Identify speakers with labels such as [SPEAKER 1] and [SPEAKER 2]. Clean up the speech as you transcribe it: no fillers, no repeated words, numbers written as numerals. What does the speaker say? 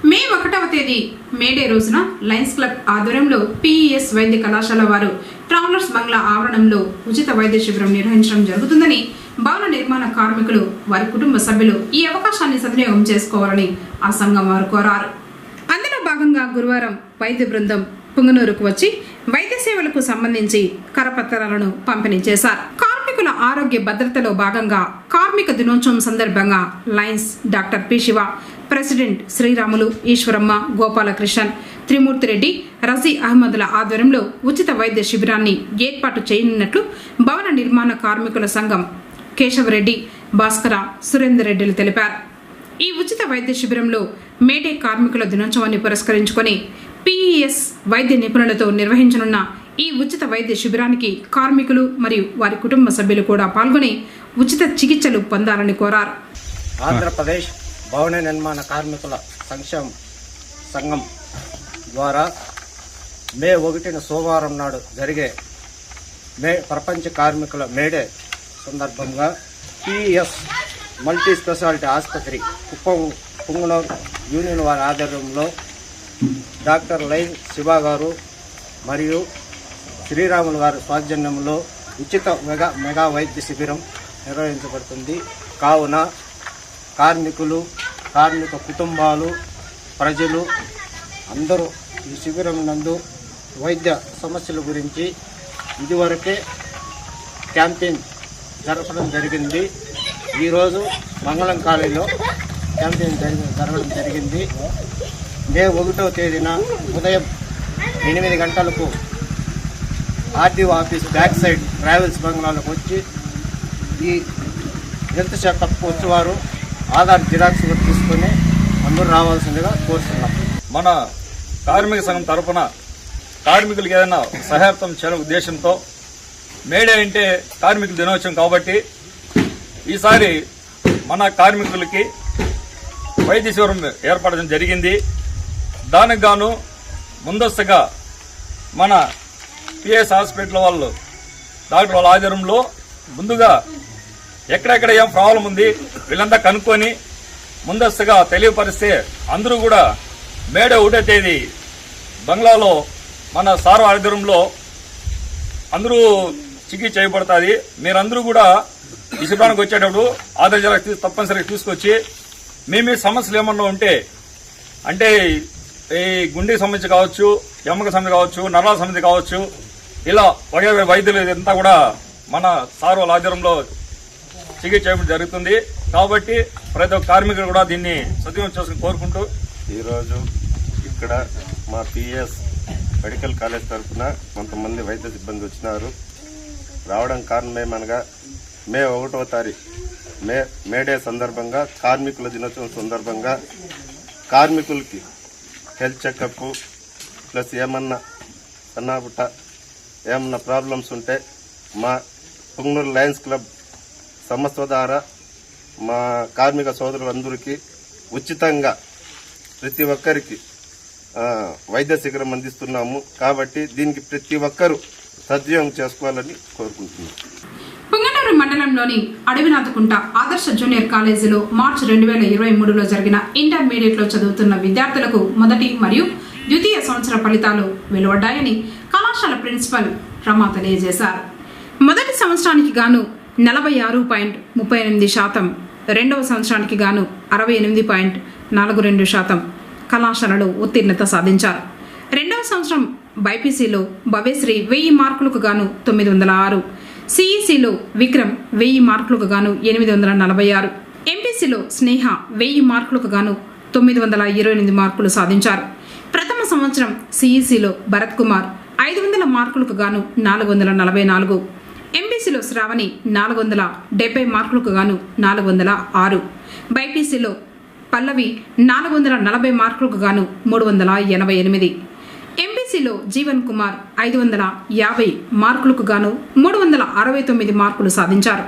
[SPEAKER 1] మే 1వ తేదీ మేడే రోజున లయన్స్ క్లబ్ ఆధ్వర్యంలో పిఈఎస్ వైద్య కళాశాల వారు ట్రావెలర్స్ బంగ్లా ఆవరణంలో ఉచిత వైద్య శిబిరం నిర్వహించడం జరుగుతుందని భవన నిర్మాణ కార్మికులు వారి కుటుంబ సభ్యులు ఈ అవకాశాన్ని సద్వినియోగం చేసుకోవాలని ఆ సంఘం వారు కోరారు. అందులో భాగంగా గురువారం వైద్య బృందం పుంగనూరుకు వచ్చి వైద్య సేవలకు సంబంధించి కరపత్రాలను పంపిణీ చేశారు. కార్మికుల ఆరోగ్య భద్రతలో భాగంగా కార్మిక దినోత్సవం సందర్భంగా lions doctor P Shiva, president Sriramulu, Eshwaramma, Gopalakrishnan, Trimurthireddy, Razi అహ్మద్ల ఆధ్వర్యంలో ఉచిత వైద్య శిబిరాన్ని ఏర్పాటు చేయనున్నట్లు భవన నిర్మాణ కార్మికుల సంఘం కేశవరెడ్డి, భాస్కర, సురేందర్ రెడ్డిలు తెలిపారు. ఈ ఉచిత వైద్య శిబిరంలో మేడే కార్మికుల దినోత్సవాన్ని పురస్కరించుకొని పిఈఎస్ వైద్య నిపుణులతో నిర్వహించనున్న ఈ ఉచిత వైద్య శిబిరానికి కార్మికులు మరియు వారి కుటుంబ సభ్యులు కూడా పాల్గొని ఉచిత చికిత్సలు పొందాలని కోరారు.
[SPEAKER 2] ఆంధ్రప్రదేశ్ భవన నిర్మాణ కార్మికుల సంక్షేమ సంఘం ద్వారా మే 1న సోమవారం నాడు జరిగే ప్రపంచ కార్మికుల మేడే సందర్భంగా పిఈఎస్ మల్టీ స్పెషాలిటీ ఆసుపత్రి కుప్పం పుంగనూరు యూనియన్ వారి ఆధ్వర్యంలో డాక్టర్ లైన్ శివ గారు మరియు శ్రీరాములు గారి స్వాధీనంలో ఉచిత మెగా వైద్య శిబిరం నిర్వహించబడుతుంది. కావున కార్మికులు, కార్మిక కుటుంబాలు, ప్రజలు అందరూ ఈ శిబిరం నందు వైద్య సమస్యల గురించి ఇదివరకే క్యాంపెయిన్ జరపడం జరిగింది. ఈరోజు మంగళం కాలేజీలో క్యాంపెయిన్ జరగడం జరిగింది. మే 1వ తేదీన ఉదయం 8 గంటలకు RDO office back side travels బంగ్లాలకు వచ్చి ఈ హెల్త్ చెకప్ వచ్చేవారు ఆధార్ జిరాక్స్ తీసుకొని అందరూ రావాల్సిందిగా కోరుతున్నాం.
[SPEAKER 3] మన కార్మిక సంఘం తరఫున కార్మికులకు ఏదైనా సహాయతం చేయడం ఉద్దేశంతో మేడే అంటే కార్మికుల దినోత్సవం కాబట్టి ఈసారి మన కార్మికులకి వైద్య శిబిరం ఏర్పడడం జరిగింది. దానికి గాను ముందస్తుగా మన పిఎస్ హాస్పిటల్ వాళ్ళు డాక్టర్ వాళ్ళ ఆధ్వర్యంలో ముందుగా ఎక్కడెక్కడ ఏం ప్రాబ్లం ఉంది వీళ్ళంతా కనుక్కొని ముందస్తుగా తెలియపరిస్తే అందరూ కూడా మేడే 1వ తేదీ బంగ్లాలో మన సార్ ఆధ్వర్యంలో అందరూ చికిత్స చేయబడుతుంది. మీరందరూ కూడా ఈ శిబిరానికి వచ్చేటప్పుడు ఆధార్ జిరాక్స్ తప్పనిసరిగా తీసుకొచ్చి మీ సమస్యలు ఏమన్నా ఉంటే అంటే ఈ గుండెకి సంబంధించి కావచ్చు, ఎమ్మకి సంబంధించి కావచ్చు, నరాల సంబంధించి కావచ్చు, ఇలా వగైరా వైద్యులు ఇదంతా కూడా మన సార్ వాళ్ళ ఆధ్వర్యంలో చికిత్స చేయడం జరుగుతుంది. కాబట్టి ప్రతి ఒక్క కార్మికులు కూడా దీన్ని సద్వినియోగం చేసుకుని కోరుకుంటూ
[SPEAKER 4] ఈరోజు ఇక్కడ మా పిఎస్ మెడికల్ కాలేజ్ తరఫున కొంతమంది వైద్య సిబ్బంది వచ్చినారు. రావడం కారణమేమనగా మే 1వ తారీఖు మేడే సందర్భంగా కార్మికుల దినోత్సవం సందర్భంగా కార్మికులకి హెల్త్ చెకప్ ప్లస్ ఏమన్నా సన్నాపుట్ట ఏమన్నా ప్రాబ్లమ్స్ ఉంటే మా పుంగనూరు లయన్స్ క్లబ్ సంస్థ ద్వారా మా కార్మిక సోదరులందరికీ ఉచితంగా ప్రతి ఒక్కరికి వైద్య శిబిరం అందిస్తున్నాము. కాబట్టి దీనికి ప్రతి ఒక్కరూ సద్వినియోగం చేసుకోవాలని కోరుకుంటున్నాం.
[SPEAKER 1] పుంగనూరు మండలంలోని అడవినాథకుంట ఆదర్శ జూనియర్ కాలేజీలో మార్చి 2023లో జరిగిన ఇంటర్మీడియట్లో చదువుతున్న విద్యార్థులకు మొదటి మరియు ద్వితీయ సంవత్సర ఫలితాలు వెలువడ్డాయని కళాశాల ప్రిన్సిపల్ రమా తెలియజేశారు. మొదటి సంవత్సరానికి గాను 46.38%, రెండవ సంవత్సరానికి గాను 68.42% కళాశాలలో ఉత్తీర్ణత సాధించారు. రెండవ సంవత్సరం బైపీసీలో భవ్యశ్రీ 1000 మార్కులకు గాను 906, సిఈసిలో విక్రమ్ 1000 మార్కులకు గాను 846, ఎంపీసీలో స్నేహ 1000 మార్కులకు గాను 928 మార్కులు సాధించారు. ప్రథమ సంవత్సరం సిఈసిలో భరత్ కుమార్ 500 మార్కులకు గాను 444, ఎంపీసీలో శ్రావణి 470 మార్కులకు గాను 406, బైపీసీలో పల్లవి 440 మార్కులకు గాను 388, ఎంపీసీలో జీవన్ కుమార్ 550 మార్కులకు గాను 369 మార్కులు సాధించారు.